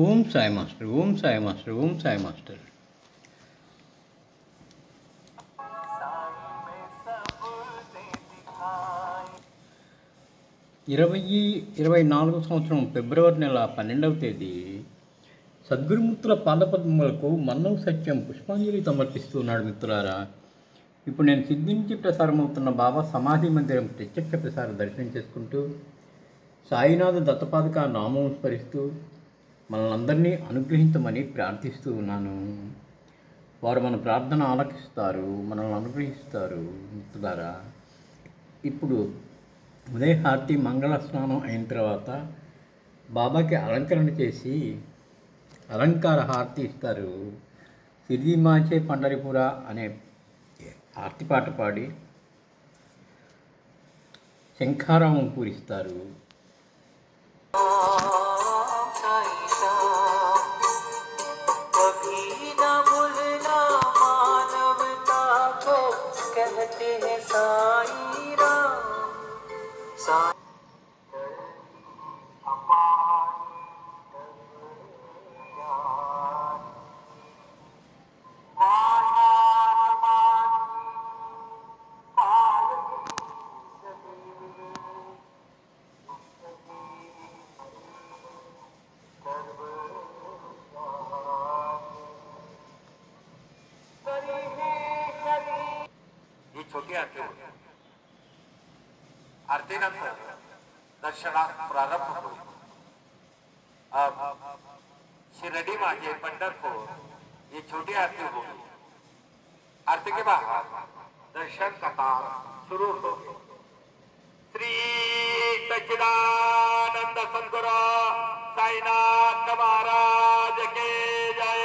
Om Sai master, Om Sai master, Om Sai master. ఇరవై 24 సంవత్సరం ఫిబ్రవరి నెల 12వ తేదీ సద్గురుమూర్తుల పాదపద్మములకు మన్నవ సత్యం పుష్పాంజలి సమర్పిస్తున్నాడు. మిత్రులారా, ఇప్పుడు నేను సిద్ధి నుంచి ప్రసారమవుతున్న బాబా సమాధి మందిరం ప్రత్యక్ష ప్రసారం దర్శనం చేసుకుంటూ సాయినాథ దత్తపాదక నామం స్మరిస్తూ మనల్ని అందరినీ అనుగ్రహించమని ప్రార్థిస్తూ ఉన్నాను. వారు మన ప్రార్థన ఆలకిస్తారు, మనల్ని అనుగ్రహిస్తారు. మిత్రులారా, ఇప్పుడు ఉదయహారతి మంగళ స్నానం అయిన తర్వాత బాబాకి అలంకరణ చేసి అలంకార హారతి ఇస్తారు. సిరిది మాచే పండరిపుర అనే ఆర్తి పాట పాడి శంఖారావం పూరిస్తారు. छोटी आरती आरतीनंतर दर्शनास प्रारंभ होईल. अब शिर्डी माझे पंढरपूर ये छोटी आरती होगी. आरती के बाद दर्शन कतार शुरू होगी. श्री सच्चिदानंद सद्गुरु साईनाथ महाराज के जय.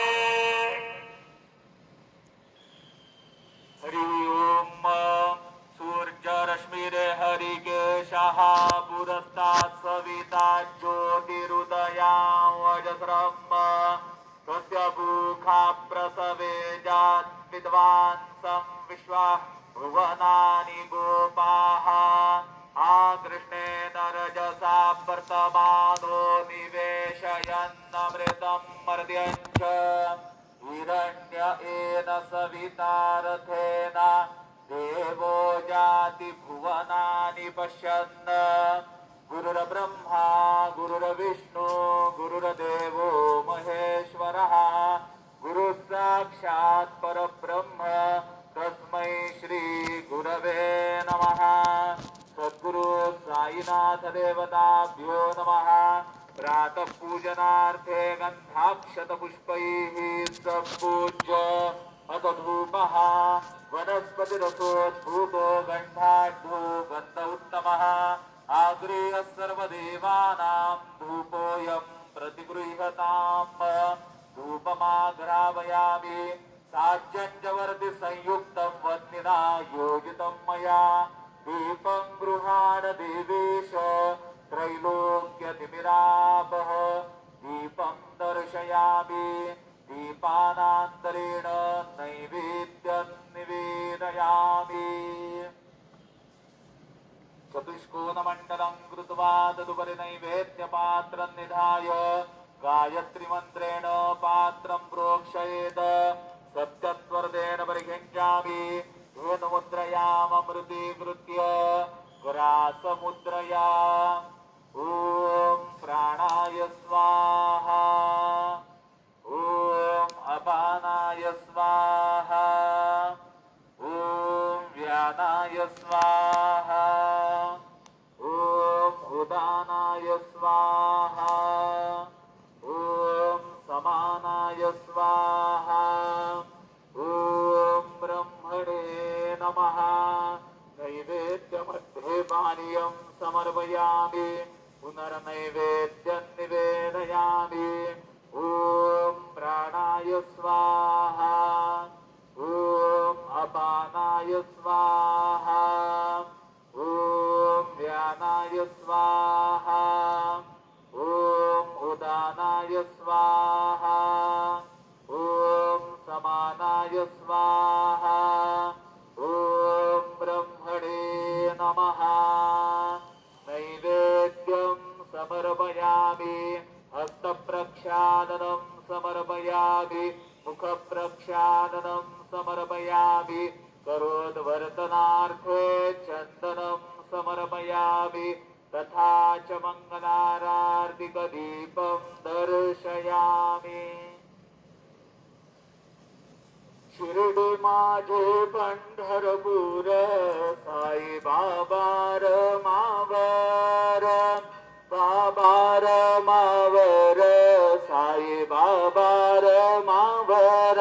हरि ओम. सूर्य रश्मि रे हरि के शाहा पुरस्तात् सविता ज्योतिरुदया वजस्रम तस्य भूखा प्रसवे जात विद्वान् सं विश्वा भुवनानि गोपाः आकृष्णेन रजसा वर्तमानो निवेशयन्नमृतं मर्द्यञ्च हिरण्य एन सवितारथेन देवो जाति भुवनानि पश्यन्. गुरुर्ब्रह्मा गुरुर्विष्णु गुरुर्देवो महेश्वरः गुरुः साक्षात् परब्रह्म तस्मै श्री गुरवे नमः. सद्गुरु साईनाथ देवताभ्यो नमः. प्रातः पूजनार्थे गन्धाक्षत पुष्पैः सम्पूज्य अथ धूपः वनस्पतिरसोद्भूतो गन्धाढ्यो गन्ध उत्तमः आग्रेय सर्वदेवानां धूपोऽयं प्रतिगृह्यताम्. धूपमाघ्रावयामि साज्यञ्जवर्ति संयुक्तं वह्निना योजितं मया. दीपं गृहाण देवेश त्रैलोक्यतिमिरापः. दीपं दर्शयामि दीपानान्तरेण नैवेद्यं निवेदयामि. चतुष्कोणमण्डलं कृत्वा तदुपरि नैवेद्यपात्रं निधाय गायत्रीमन्त्रेण पात्रं प्रोक्षयेत्. सप्तत्वरदेन परिगृह्णामि धेनुमुद्रयाममृतीकृत्य ग्रासमुद्रया. ॐ प्राणाय स्वाहा. ॐ अपानाय स्वाहा. ॐ व्यानाय स्वाहा. ॐ उदानाय स्वाहा. ॐ समानाय स्वाहा. ॐ ब्रह्मणे नमः. नैवेद्यमध्ये पानीयं समर्पयामि. पुनर्नैवेद्यं निवेदयामि. ॐ प्राणाय स्वाहा. ॐ अपानाय स्वाहा. ॐ व्यानाय स्वाहा. ॐ उदानाय स्वाहा. ॐ समानाय स्वाहा. ॐ ब्रह्मणे नमः. नैवेद्यं समर्पयामि. हस्तप्रक्षालनं प्रक्षालनं समर्पयामि मुखप्रक्षालनं समर्पयामि करोद्वर्तनार्थे चन्दनं समर्पयामि तथा च मङ्गलारार्तिकदीपं दर्शयामि शिर्डी माझे पंढरपूर साई बाबार मावर बाबार मावर साई बाबार मावर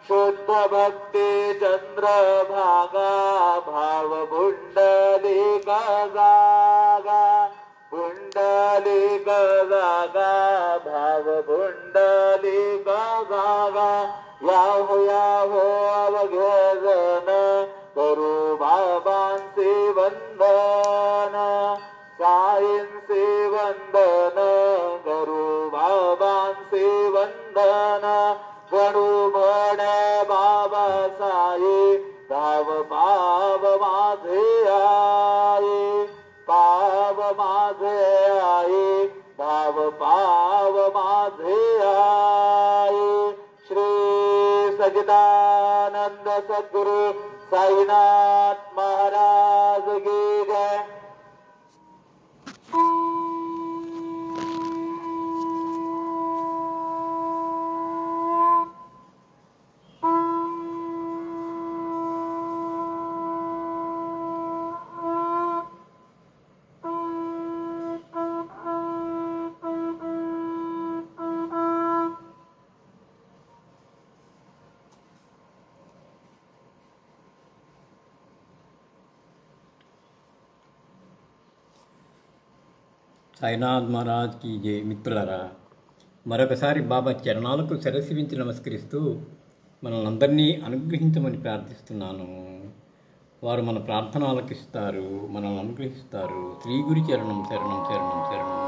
शुद्ध भक्ती चंद्रभागा भाव पुंडलिक जागा पुंडलिक जागा भाव पुंडलिक जागा याहो याहो अवघे जन करू बाबांचे वंदन साईंचे वंदन करू बाबांचे वंदन गणू म्हणे बाबा साई धाव पाव माझे आई पाव माझे आई धाव पाव माझे आई श्री सच्चिदानंद सद्गुरु साईनाथ महाराज की जय। సాయినాథ్ మహారాజ్ కీ జై. మిత్రులారా, మరొకసారి బాబా చరణాలకు శిరస్సు వంచి నమస్కరిస్తూ మనల్ని అందరినీ అనుగ్రహించమని ప్రార్థిస్తున్నాను. వారు మన ప్రార్థన ఆలకిస్తారు, మనల్ని అనుగ్రహిస్తారు. శ్రీ గురు చరణం శరణం శరణం శరణం.